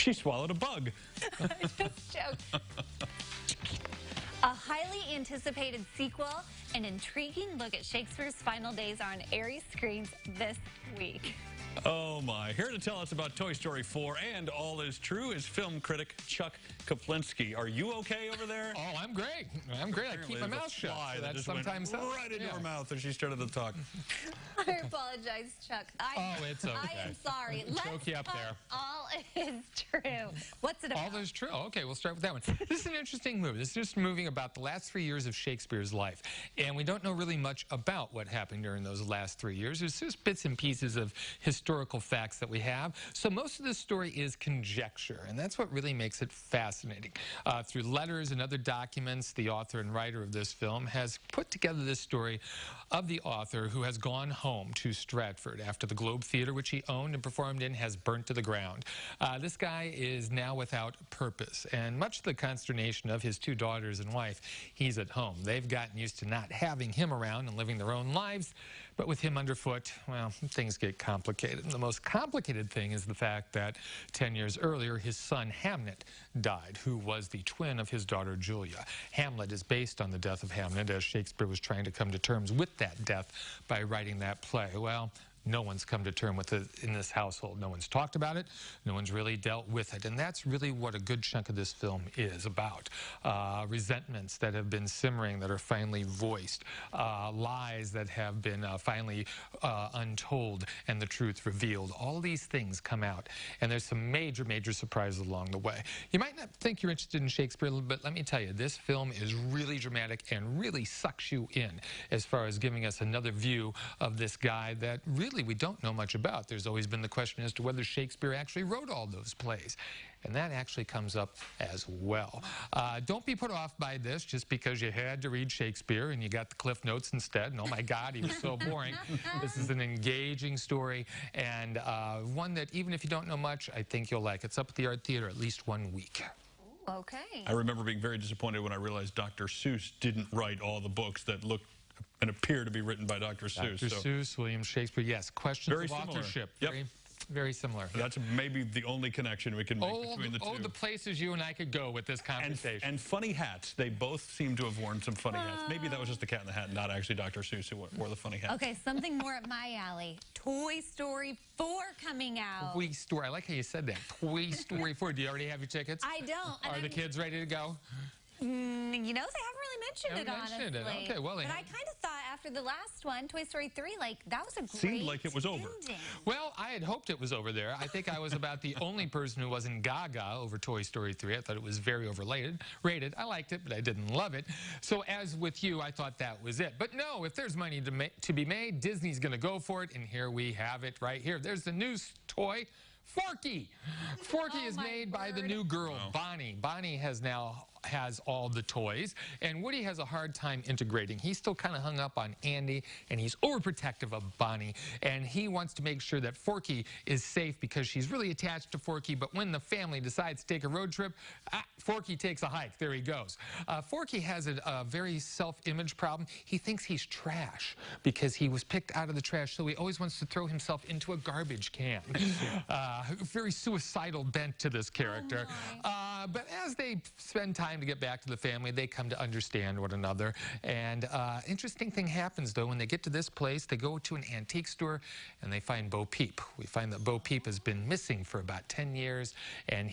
She swallowed a bug. I just joked. A highly anticipated sequel, an intriguing look at Shakespeare's final days are on Aries screens this week. Oh my. Here to tell us about Toy Story 4 and All Is True is film critic Chuck Kaplinski. Are you okay over there? Oh, I'm great. I'm great. I keep my mouth shut. So That that's just sometimes went right into her mouth as she started to talk. I apologize, Chuck. It's okay. I am sorry. Choke you up there. All Is True. What's it about? All Is True. Okay, we'll start with that one. This is an interesting movie. This is just a movie about the last 3 years of Shakespeare's life. And we don't know really much about what happened during those last 3 years. There's just bits and pieces of historical facts that we have. So most of this story is conjecture, and that's what really makes it fascinating. Through letters and other documents, the author and writer of this film has put together this story of the author who has gone home to Stratford after the Globe Theatre, which he owned and performed in, has burnt to the ground. This guy is now without purpose, and much to the consternation of his two daughters and wife, he's at home. They've gotten used to not having him around and living their own lives, but with him underfoot, well, things get complicated. And the most complicated thing is the fact that 10 years earlier, his son Hamnet died, who was the twin of his daughter Julia. Hamlet is based on the death of Hamnet, as Shakespeare was trying to come to terms with that death by writing that play. Well, no one's come to terms with it in this household. No one's talked about it. No one's really dealt with it. And that's really what a good chunk of this film is about. Resentments that have been simmering that are finally voiced. Lies that have been finally untold and the truth revealed. All these things come out. And there's some major, major surprises along the way. You might not think you're interested in Shakespeare, but let me tell you, this film is really dramatic and really sucks you in as far as giving us another view of this guy that really we don't know much about. There's always been the question as to whether Shakespeare actually wrote all those plays. And that actually comes up as well. Don't be put off by this just because you had to read Shakespeare and you got the Cliff Notes instead. And oh my God, he was so boring. This is an engaging story and one that even if you don't know much, I think you'll like. It's up at the Art Theater at least 1 week. Okay. I remember being very disappointed when I realized Dr. Seuss didn't write all the books that look and appear to be written by Dr. Seuss. Dr. Seuss, William Shakespeare, yes. Questions of authorship. Yep. Very similar. That's maybe the only connection we can make between the two. Oh, the places you and I could go with this conversation. And funny hats. They both seem to have worn some funny hats. Maybe that was just the Cat in the Hat, not actually Dr. Seuss who wore the funny hat. Okay, something more up my alley. Toy Story 4 coming out. Toy Story. I like how you said that. Toy Story 4. Do you already have your tickets? I don't. Are the kids ready to go? You know, they haven't really mentioned it, honestly. Okay, well, but I kind of thought after the last one, Toy Story 3, like, that was a great Seemed like it was over. ending. Well, I had hoped it was over there. I think I was about the only person who wasn't gaga over Toy Story 3. I thought it was very overrated. I liked it, but I didn't love it. So as with you, I thought that was it. But no, if there's money to be made, Disney's going to go for it. And here we have it right here. There's the new toy. Forky. Forky is made by the new girl, Bonnie. Bonnie has all the toys, and Woody has a hard time integrating. He's still kind of hung up on Andy, and he's overprotective of Bonnie, and he wants to make sure that Forky is safe because she's really attached to Forky, but when the family decides to take a road trip, Forky takes a hike. There he goes. Forky has a very self-image problem. He thinks he's trash because he was picked out of the trash, so he always wants to throw himself into a garbage can. Very suicidal bent to this character. But as they spend time to get back to the family, they come to understand one another. And interesting thing happens, though. When they get to this place, they go to an antique store, and they find Bo Peep. We find that Bo Peep has been missing for about 10 years, and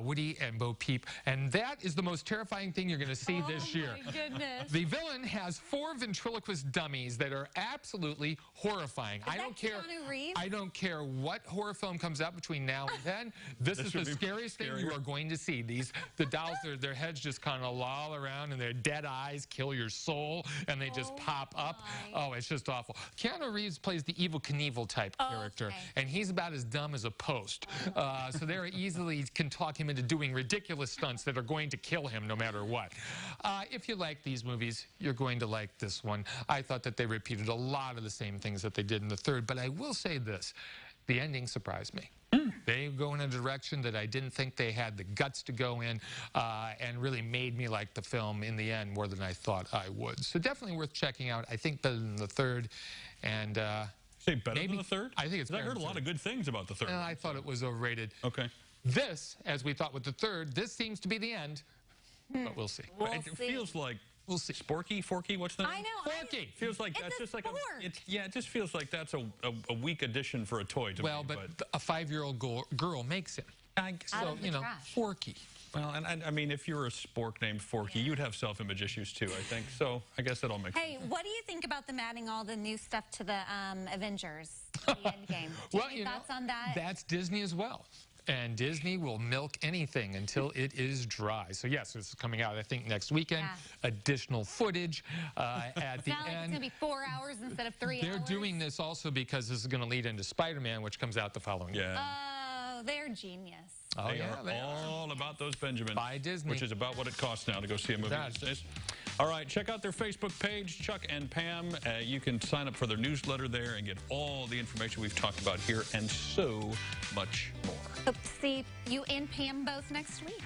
Woody and Bo Peep, and that is the most terrifying thing you're going to see this year. Oh, my goodness. The villain has 4 ventriloquist dummies that are absolutely horrifying. I don't care. I don't care what horror film comes out between now and then. This is the scariest thing you are going to see. The dolls, their heads just kind of loll around, and their dead eyes kill your soul, and they just pop up. Oh, it's just awful. Keanu Reeves plays the Evel Knievel type character, and he's about as dumb as a post. So they easily can talk him into doing ridiculous stunts that are going to kill him no matter what. If you like these movies, you're going to like this one. I thought that they repeated a lot of the same things that they did in the third, but I will say this. The ending surprised me. They go in a direction that I didn't think they had the guts to go in, and really made me like the film in the end more than I thought I would. So definitely worth checking out. I think better than the third. And say better than the third? I think it's better. I heard a lot of good things about the third. I thought it was overrated. Okay. This, as we thought with the third, this seems to be the end, but we'll see. We'll It see. feels like We'll see. Sporky, Forky, what's the name? I know. Forky. Feels like It's that's a just like sport. it just feels like that's a weak addition for a toy to Well, me. but a 5-year-old girl makes him. I, Out So, of the you know, trash. Forky. well, and I mean, if you're a spork named Forky, you'd have self-image issues too, I think. So I guess that all makes sense. Hey, what do you think about them adding all the new stuff to the Avengers, the Endgame? Do you Well, have any you know, thoughts on that? that's Disney as well. And Disney will milk anything until it is dry. So, yes, this is coming out, I think, next weekend. Yeah. Additional footage at the Not like it's end. going to be 4 hours instead of 3 hours. They're doing this also because this is going to lead into Spider-Man, which comes out the following year. Yeah. Oh, they're genius. Oh, They yeah, are they are. all about those Benjamins. By Disney. Which is about what it costs now to go see a movie That. these days. All right, check out their Facebook page, Chuck and Pam. You can sign up for their newsletter there and get all the information we've talked about here and so much more. Hope to see you and Pam both next week.